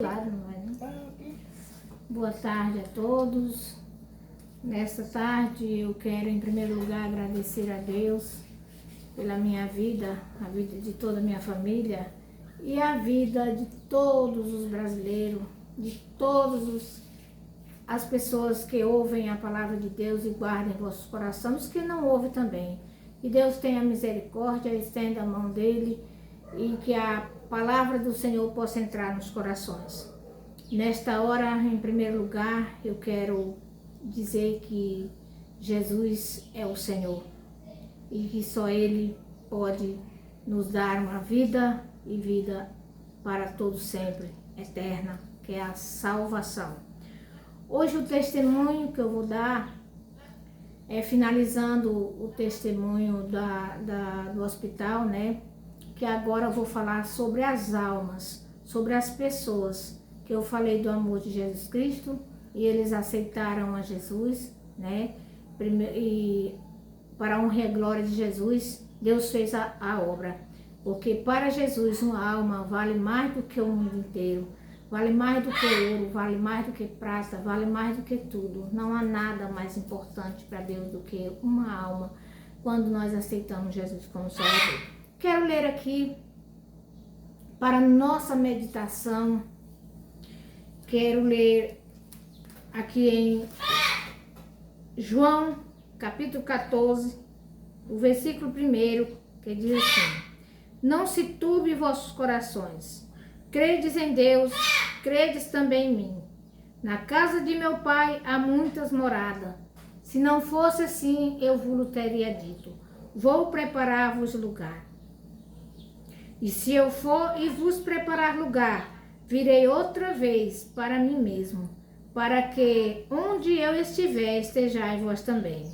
Claro, não é, né? Boa tarde a todos. Nesta tarde eu quero em primeiro lugar agradecer a Deus pela minha vida, a vida de toda a minha família e a vida de todos os brasileiros, de todas as pessoas que ouvem a palavra de Deus e guardam em vossos corações, os que não ouvem também. Que Deus tenha misericórdia, estenda a mão dele e que a palavra do Senhor possa entrar nos corações. Nesta hora, em primeiro lugar, eu quero dizer que Jesus é o Senhor e que só Ele pode nos dar uma vida e vida para todo sempre, eterna, que é a salvação. Hoje o testemunho que eu vou dar é finalizando o testemunho do hospital, né? Que agora eu vou falar sobre as almas, sobre as pessoas, que eu falei do amor de Jesus Cristo e eles aceitaram a Jesus, né? E para a honra e a glória de Jesus, Deus fez a obra. Porque para Jesus uma alma vale mais do que o mundo inteiro, vale mais do que ouro, vale mais do que prata, vale mais do que tudo. Não há nada mais importante para Deus do que uma alma quando nós aceitamos Jesus como Salvador. Quero ler aqui para nossa meditação. Quero ler aqui em João, capítulo 14, o versículo 1, que diz assim: Não se turbe vossos corações. Credes em Deus, credes também em mim. Na casa de meu pai há muitas moradas. Se não fosse assim, eu vos teria dito: Vou preparar-vos lugar. E se eu for e vos preparar lugar, virei outra vez para mim mesmo, para que onde eu estiver, estejais vós também.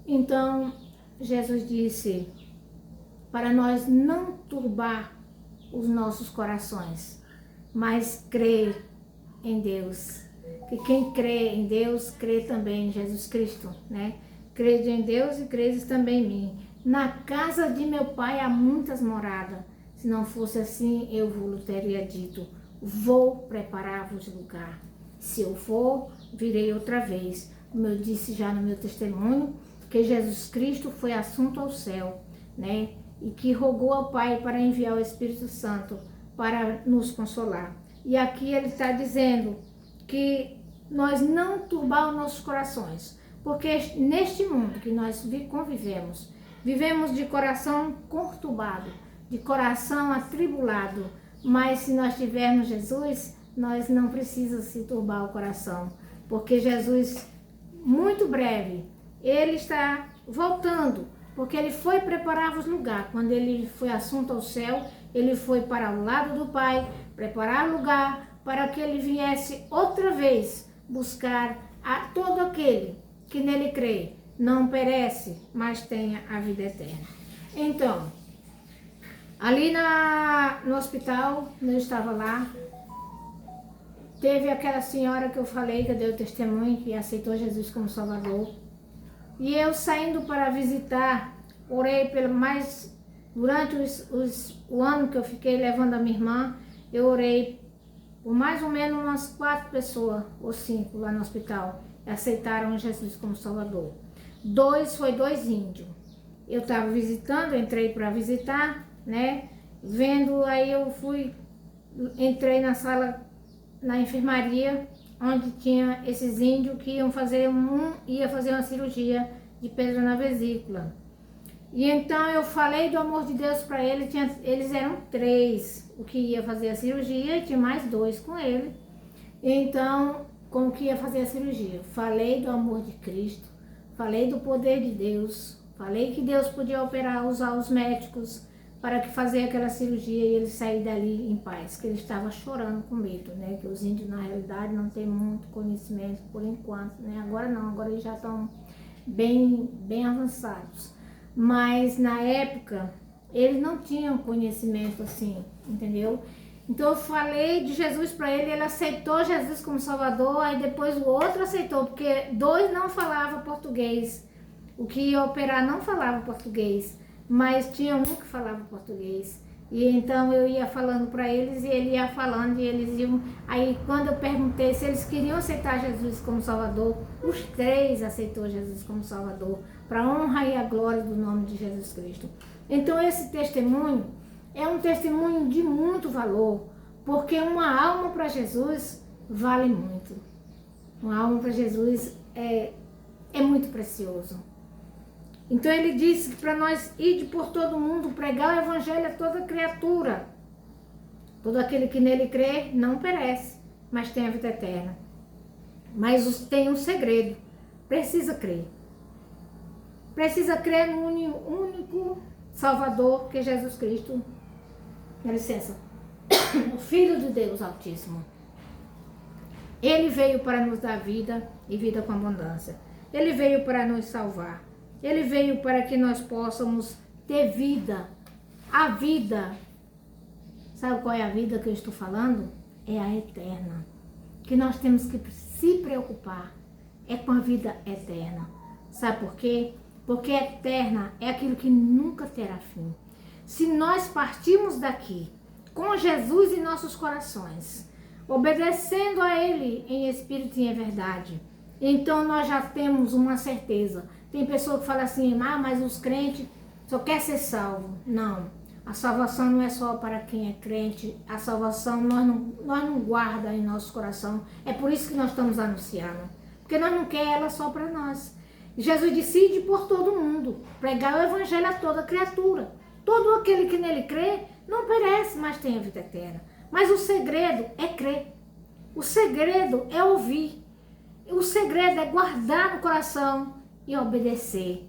Então, Jesus disse para nós não turbar os nossos corações, mas crer em Deus. Que quem crê em Deus, crê também em Jesus Cristo, né? Crede em Deus e credes também em mim. Na casa de meu pai há muitas moradas. Se não fosse assim, eu vos teria dito: Vou preparar-vos lugar. Se eu for, virei outra vez. Como eu disse já no meu testemunho, que Jesus Cristo foi assunto ao céu, né? E que rogou ao Pai para enviar o Espírito Santo para nos consolar. E aqui ele está dizendo que nós não turbar os nossos corações, porque neste mundo que nós convivemos, vivemos de coração conturbado, de coração atribulado, mas se nós tivermos Jesus, nós não precisamos se turbar o coração, porque Jesus, muito breve, ele está voltando, porque ele foi preparar-vos lugar. Quando ele foi assunto ao céu, ele foi para o lado do Pai, preparar lugar para que ele viesse outra vez buscar a todo aquele que nele crê, não perece, mas tenha a vida eterna. Então, ali no hospital, eu estava lá, teve aquela senhora que eu falei, que deu testemunho, que aceitou Jesus como Salvador. E eu saindo para visitar, orei pelo mais, durante o ano que eu fiquei levando a minha irmã, eu orei por mais ou menos umas 4 pessoas, ou 5 lá no hospital, aceitaram Jesus como Salvador. 2 índios. Eu estava visitando, entrei para visitar, né? Vendo, aí eu entrei na sala, na enfermaria, onde tinha esses índios que iam fazer uma cirurgia de pedra na vesícula. E então eu falei do amor de Deus para ele. Eles eram 3 o que ia fazer a cirurgia e tinha mais 2 com ele. Então, com o que ia fazer a cirurgia, falei do amor de Cristo, falei do poder de Deus, falei que Deus podia operar, usar os médicos para que fazer aquela cirurgia e ele sair dali em paz, que ele estava chorando com medo, né? Que os índios na realidade não têm muito conhecimento por enquanto, né? Agora não, agora eles já estão bem avançados. Mas na época eles não tinham conhecimento assim, entendeu? Então eu falei de Jesus para ele, ele aceitou Jesus como Salvador, aí depois o outro aceitou, porque 2 não falavam português, o que ia operar não falava português, mas tinha um que falava português. E então eu ia falando para eles e ele ia falando e eles iam. Aí quando eu perguntei se eles queriam aceitar Jesus como Salvador, os 3 aceitou Jesus como Salvador, para a honra e a glória do nome de Jesus Cristo. Então esse testemunho é um testemunho de muito valor, porque uma alma para Jesus vale muito. Uma alma para Jesus é muito precioso. Então ele disse para nós ir por todo mundo, pregar o evangelho a toda criatura. Todo aquele que nele crê não perece, mas tem a vida eterna. Mas tem um segredo, precisa crer. Precisa crer no único Salvador, que é Jesus Cristo. Dá licença. O Filho de Deus Altíssimo. Ele veio para nos dar vida e vida com abundância. Ele veio para nos salvar. Ele veio para que nós possamos ter vida. A vida, sabe qual é a vida que eu estou falando? É a eterna. Que nós temos que se preocupar é com a vida eterna. Sabe por quê? Porque eterna é aquilo que nunca terá fim. Se nós partirmos daqui com Jesus em nossos corações, obedecendo a Ele em espírito e em verdade, então nós já temos uma certeza. Tem pessoa que fala assim, mas os crentes só querem ser salvos. Não, a salvação não é só para quem é crente, a salvação nós não guarda em nosso coração. É por isso que nós estamos anunciando, porque nós não queremos ela só para nós. Jesus decide por todo mundo, pregar o evangelho a toda criatura. Todo aquele que nele crê não perece, mas tem a vida eterna. Mas o segredo é crer. O segredo é ouvir. O segredo é guardar no coração e obedecer.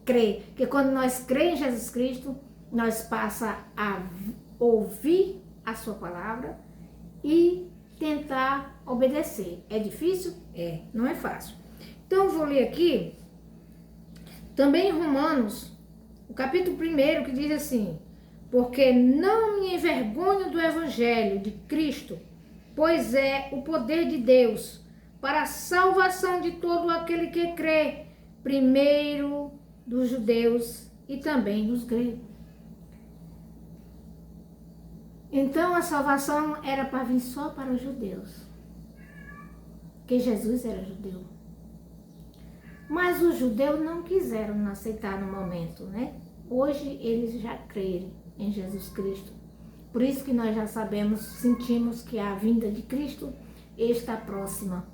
Crer. Porque quando nós cremos em Jesus Cristo, nós passamos a ouvir a sua palavra e tentar obedecer. É difícil? É. Não é fácil. Então eu vou ler aqui, também em Romanos, o capítulo 1, que diz assim: porque não me envergonho do evangelho de Cristo, pois é o poder de Deus para a salvação de todo aquele que crê, primeiro dos judeus e também dos gregos. Então a salvação era para vir só para os judeus, porque Jesus era judeu. Mas os judeus não quiseram aceitar no momento, né? Hoje eles já creram em Jesus Cristo. Por isso que nós já sabemos, sentimos que a vinda de Cristo está próxima.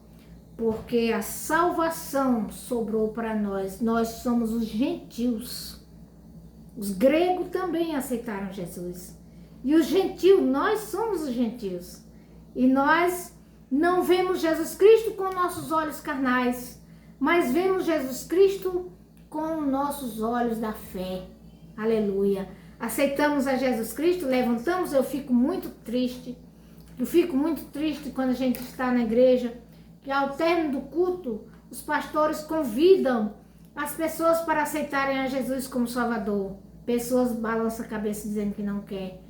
Porque a salvação sobrou para nós. Nós somos os gentios. Os gregos também aceitaram Jesus. E os gentios, nós somos os gentios. E nós não vemos Jesus Cristo com nossos olhos carnais, mas vemos Jesus Cristo com nossos olhos da fé. Aleluia. Aceitamos a Jesus Cristo, levantamos, eu fico muito triste. Eu fico muito triste quando a gente está na igreja, que ao término do culto, os pastores convidam as pessoas para aceitarem a Jesus como Salvador. Pessoas balançam a cabeça dizendo que não quer.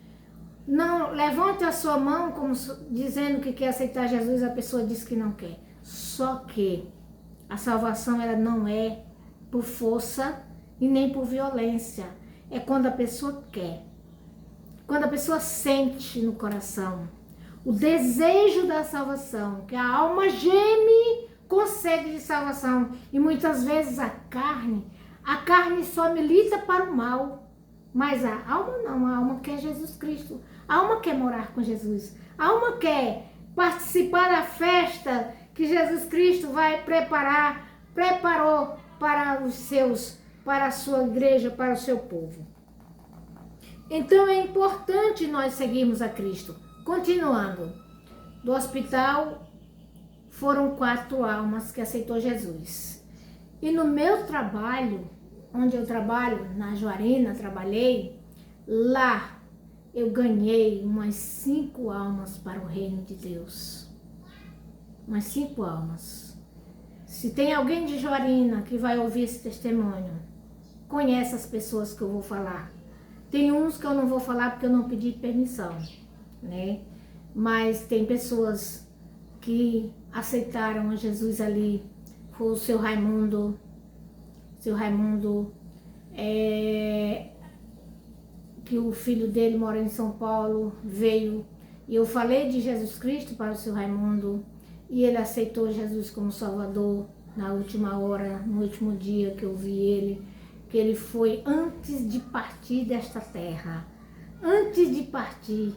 Não, levante a sua mão como dizendo que quer aceitar Jesus, a pessoa diz que não quer. Só que a salvação ela não é por força e nem por violência. É quando a pessoa quer. Quando a pessoa sente no coração o desejo da salvação, que a alma geme com sede de salvação. E muitas vezes a carne só milita para o mal. Mas a alma não, a alma quer Jesus Cristo. A alma quer morar com Jesus. A alma quer participar da festa que Jesus Cristo preparou para para a sua igreja, para o seu povo. Então é importante nós seguirmos a Cristo. Continuando, do hospital foram 4 almas que aceitou Jesus. E no meu trabalho, onde eu trabalho, na Juarina, trabalhei, lá eu ganhei umas 5 almas para o reino de Deus. Umas 5 almas. Se tem alguém de Juarina que vai ouvir esse testemunho, conhece as pessoas que eu vou falar. Tem uns que eu não vou falar porque eu não pedi permissão, né? Mas tem pessoas que aceitaram a Jesus ali. Foi o seu Raimundo. Seu Raimundo, que que o filho dele mora em São Paulo, veio e eu falei de Jesus Cristo para o seu Raimundo e ele aceitou Jesus como Salvador na última hora, no último dia que eu vi ele, que ele foi antes de partir desta terra, antes de partir,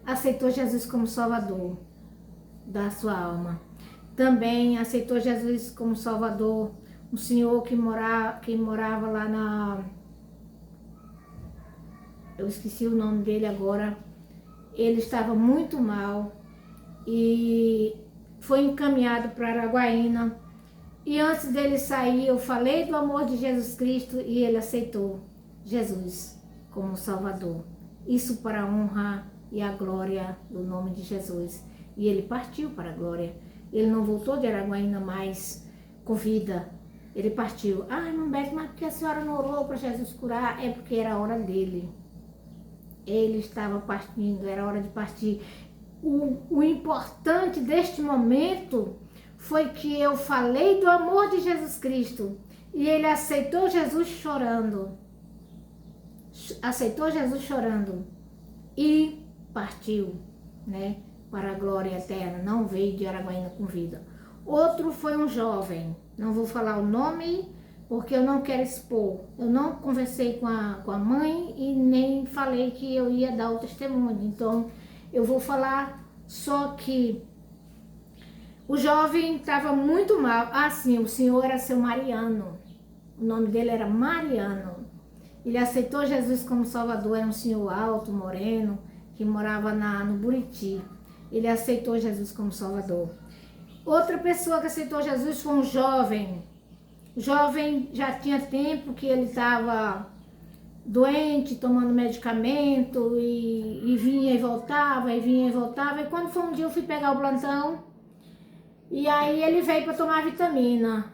aceitou Jesus como Salvador da sua alma. Também aceitou Jesus como Salvador um senhor que morava lá na... Eu esqueci o nome dele agora. Ele estava muito mal e foi encaminhado para Araguaína. E antes dele sair, eu falei do amor de Jesus Cristo e ele aceitou Jesus como Salvador. Isso para a honra e a glória do nome de Jesus. E ele partiu para a glória. Ele não voltou de Araguaína mais com vida. Ele partiu. Ah, irmã Beth, mas porque a senhora não orou para Jesus curar? É porque era a hora dele. Ele estava partindo, era hora de partir. O importante deste momento foi que eu falei do amor de Jesus Cristo e ele aceitou Jesus chorando. Aceitou Jesus chorando e partiu, né, para a glória eterna. Não veio de Araguaína com vida. Outro foi um jovem, não vou falar o nome porque eu não quero expor. Eu não conversei com a mãe e nem falei que eu ia dar o testemunho. Então, eu vou falar só que o jovem estava muito mal. Ah, sim, o senhor era seu Mariano. O nome dele era Mariano. Ele aceitou Jesus como Salvador. Era um senhor alto, moreno, que morava no Buriti. Ele aceitou Jesus como Salvador. Outra pessoa que aceitou Jesus foi um jovem. O jovem já tinha tempo que ele estava doente, tomando medicamento e vinha e voltava, e vinha e voltava. E quando foi um dia eu fui pegar o plantão e aí ele veio para tomar vitamina.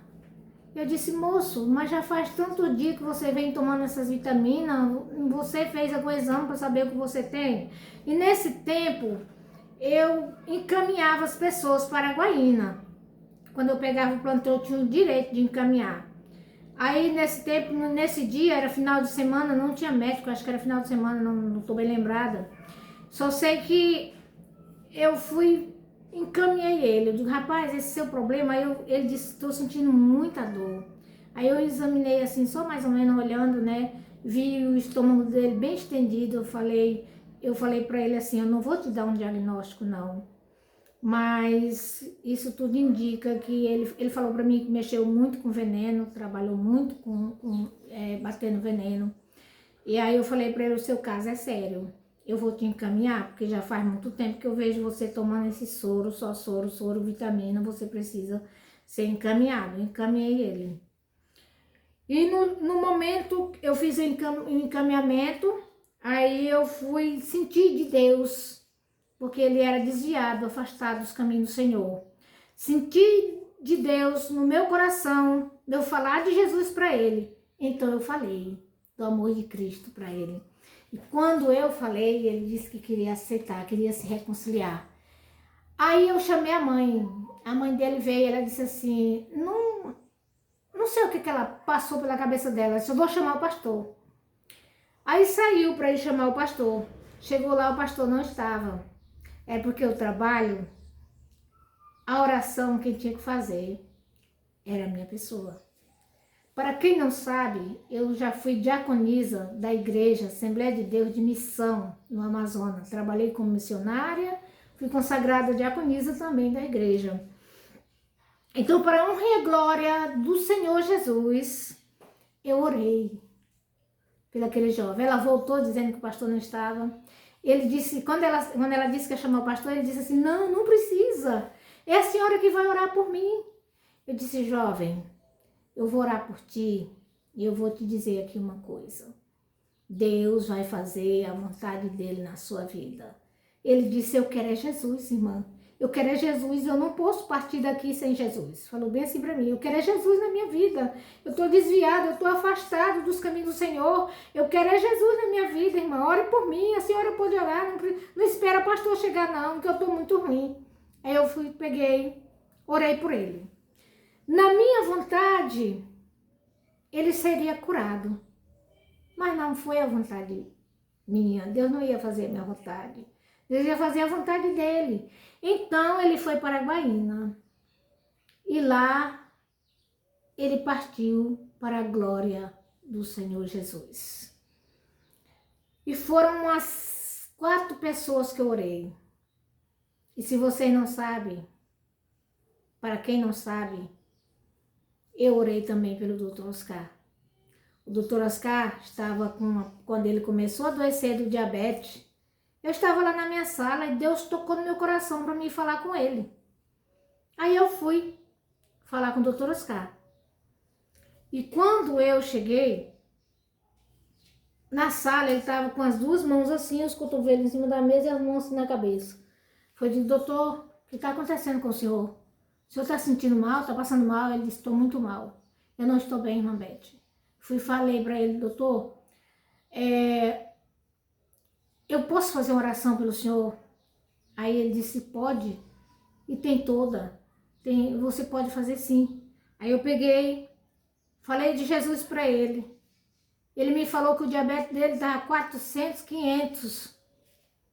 Eu disse, moço, mas já faz tanto dia que você vem tomando essas vitaminas, você fez algum exame para saber o que você tem? E nesse tempo eu encaminhava as pessoas para Araguaína. Quando eu pegava o plantão, eu tinha o direito de encaminhar. Aí, nesse tempo, nesse dia, era final de semana, não tinha médico, acho que era final de semana, não estou bem lembrada. Só sei que eu fui, encaminhei ele. Eu digo, rapaz, esse seu problema, ele disse, estou sentindo muita dor. Aí eu examinei assim, só mais ou menos olhando, né? Vi o estômago dele bem estendido, eu falei para ele assim, eu não vou te dar um diagnóstico, não. Mas isso tudo indica que ele falou para mim que mexeu muito com veneno, trabalhou muito batendo veneno. E aí eu falei para ele, o seu caso é sério, eu vou te encaminhar, porque já faz muito tempo que eu vejo você tomando esse soro, só soro, vitamina, você precisa ser encaminhado. Encaminhei ele. E no momento eu fiz o encaminhamento, aí eu fui sentir de Deus, porque ele era desviado, afastado dos caminhos do Senhor. Senti de Deus no meu coração, de eu falar de Jesus para ele. Então eu falei do amor de Cristo para ele. E quando eu falei, ele disse que queria aceitar, queria se reconciliar. Aí eu chamei a mãe dele veio, ela disse assim, não sei o que ela passou pela cabeça dela, ela disse, eu vou chamar o pastor. Aí saiu para ir chamar o pastor. Chegou lá, o pastor não estava. É porque o trabalho, a oração, quem tinha que fazer era a minha pessoa. Para quem não sabe, eu já fui diaconisa da igreja Assembleia de Deus de Missão no Amazonas. Trabalhei como missionária, fui consagrada diaconisa também da igreja. Então, para a honra e a glória do Senhor Jesus, eu orei pelo aquele jovem. Ela voltou dizendo que o pastor não estava. Ele disse, quando ela disse que ia chamar o pastor, ele disse assim, não precisa, é a senhora que vai orar por mim. Eu disse, jovem, eu vou orar por ti e eu vou te dizer aqui uma coisa. Deus vai fazer a vontade dele na sua vida. Ele disse, eu quero é Jesus, irmã. Eu quero é Jesus, eu não posso partir daqui sem Jesus. Falou bem assim para mim, eu quero é Jesus na minha vida. Eu estou desviada, eu estou afastado dos caminhos do Senhor. Eu quero é Jesus na minha vida, irmã. Ore por mim, a senhora pode orar, não espera o pastor chegar não, porque eu estou muito ruim. Aí eu peguei, orei por ele. Na minha vontade, ele seria curado. Mas não foi a vontade minha, Deus não ia fazer a minha vontade, Deus ia fazer a vontade dele. Então ele foi para Guaína e lá ele partiu para a glória do Senhor Jesus. E foram umas 4 pessoas que eu orei. E se vocês não sabem, para quem não sabe, eu orei também pelo Dr. Oscar. O Dr. Oscar estava quando ele começou a adoecer do diabetes, eu estava lá na minha sala e Deus tocou no meu coração para mim falar com ele. Aí eu fui falar com o Dr. Oscar. E quando eu cheguei na sala, ele estava com as 2 mãos assim, os cotovelos em cima da mesa e as mãos assim na cabeça. Foi de doutor, o que está acontecendo com o senhor? O senhor está sentindo mal? Está passando mal? Ele disse, estou muito mal. Eu não estou bem, irmã Beth. Fui e falei para ele, doutor, eu posso fazer uma oração pelo senhor? Aí ele disse, pode. E tem toda. Você pode fazer sim. Aí eu peguei, falei de Jesus para ele. Ele me falou que o diabetes dele estava 400, 500.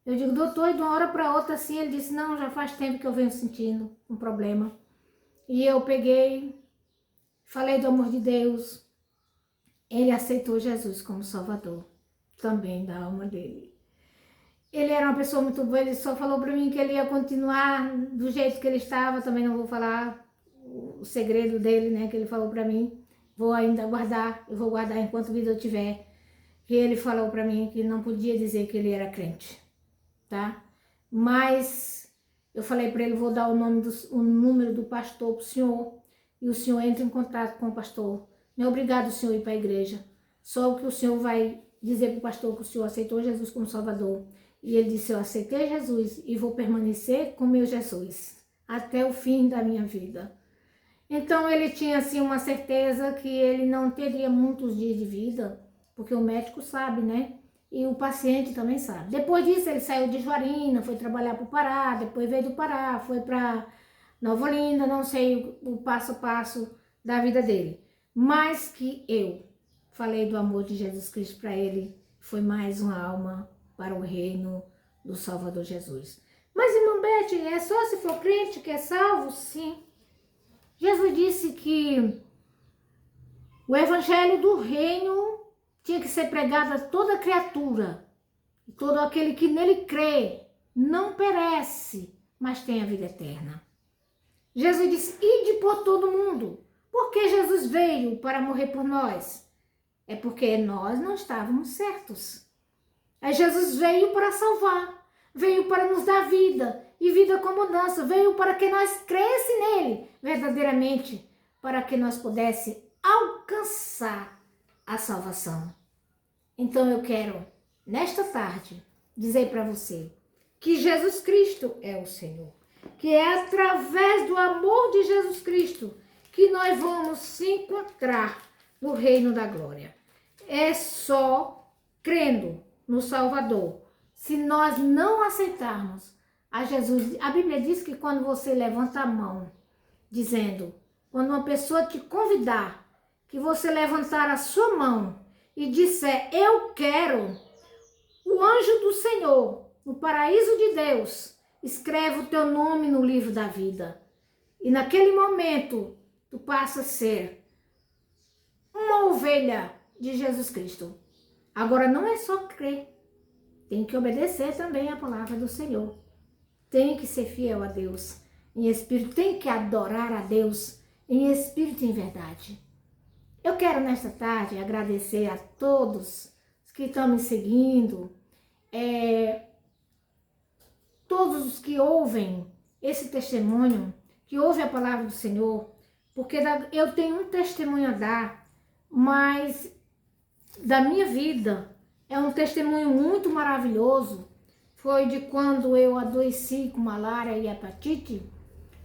Eu digo, doutor, e de uma hora para outra assim, ele disse, não, já faz tempo que eu venho sentindo um problema. E eu peguei, falei do amor de Deus. Ele aceitou Jesus como Salvador, também da alma dele. Ele era uma pessoa muito boa, ele só falou para mim que ele ia continuar do jeito que ele estava, também não vou falar o segredo dele, né, que ele falou para mim. Vou ainda guardar, eu vou guardar enquanto vida eu tiver. Que ele falou para mim que não podia dizer que ele era crente, tá? Mas eu falei para ele, vou dar o número do pastor pro senhor, e o senhor entra em contato com o pastor. Não é obrigado o senhor ir para a igreja, só que o senhor vai dizer pro pastor que o senhor aceitou Jesus como Salvador. E ele disse, eu aceitei Jesus e vou permanecer com meu Jesus até o fim da minha vida. Então ele tinha assim uma certeza que ele não teria muitos dias de vida, porque o médico sabe, né? E o paciente também sabe. Depois disso ele saiu de Juarina, foi trabalhar para o Pará, depois veio do Pará, foi para Nova Olinda, não sei o passo a passo da vida dele. Mas que eu falei do amor de Jesus Cristo para ele, foi mais uma alma para o reino do Salvador Jesus. Mas, irmã Beth, é só se for crente que é salvo? Sim. Jesus disse que o evangelho do reino tinha que ser pregado a toda criatura. E todo aquele que nele crê não perece, mas tem a vida eterna. Jesus disse, ide por todo mundo. Por que Jesus veio para morrer por nós? É porque nós não estávamos certos. Aí Jesus veio para salvar, veio para nos dar vida, e vida com mudança, veio para que nós crescesse nele, verdadeiramente, para que nós pudéssemos alcançar a salvação. Então eu quero, nesta tarde, dizer para você que Jesus Cristo é o Senhor, que é através do amor de Jesus Cristo que nós vamos se encontrar no reino da glória. É só crendo no Salvador. Se nós não aceitarmos a Jesus, a Bíblia diz que quando você levanta a mão, dizendo, quando uma pessoa te convidar, que você levantar a sua mão e disser, eu quero, o anjo do Senhor, no paraíso de Deus, escreve o teu nome no livro da vida. E naquele momento, tu passa a ser uma ovelha de Jesus Cristo. Agora, não é só crer, tem que obedecer também a palavra do Senhor. Tem que ser fiel a Deus em espírito, tem que adorar a Deus em espírito e em verdade. Eu quero nesta tarde agradecer a todos que estão me seguindo, todos os que ouvem esse testemunho, que ouvem a palavra do Senhor, porque eu tenho um testemunho a dar, mas da minha vida é um testemunho muito maravilhoso. Foi de quando eu adoeci com malária e hepatite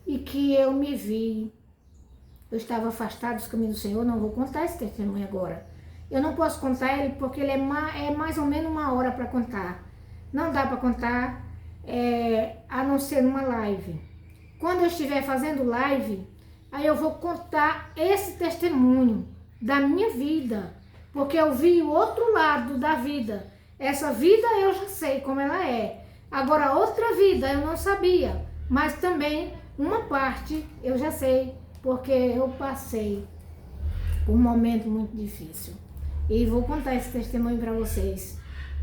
e que eu me vi. Eu estava afastada dos caminhos do Senhor, não vou contar esse testemunho agora. Eu não posso contar ele porque ele é mais ou menos 1 hora para contar. Não dá para contar a não ser numa live. Quando eu estiver fazendo live, aí eu vou contar esse testemunho da minha vida, porque eu vi o outro lado da vida. Essa vida eu já sei como ela é. Agora, outra vida eu não sabia, mas também uma parte eu já sei, porque eu passei por um momento muito difícil. E vou contar esse testemunho para vocês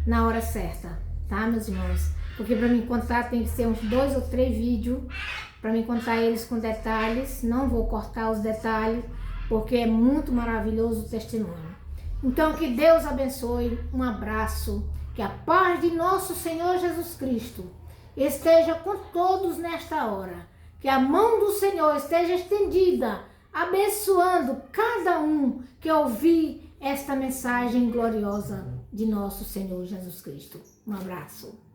na hora certa, tá, meus irmãos? Porque para mim contar tem que ser uns 2 ou 3 vídeos, para mim contar eles com detalhes. Não vou cortar os detalhes, porque é muito maravilhoso o testemunho. Então, que Deus abençoe, um abraço, que a paz de nosso Senhor Jesus Cristo esteja com todos nesta hora, que a mão do Senhor esteja estendida, abençoando cada um que ouvir esta mensagem gloriosa de nosso Senhor Jesus Cristo. Um abraço.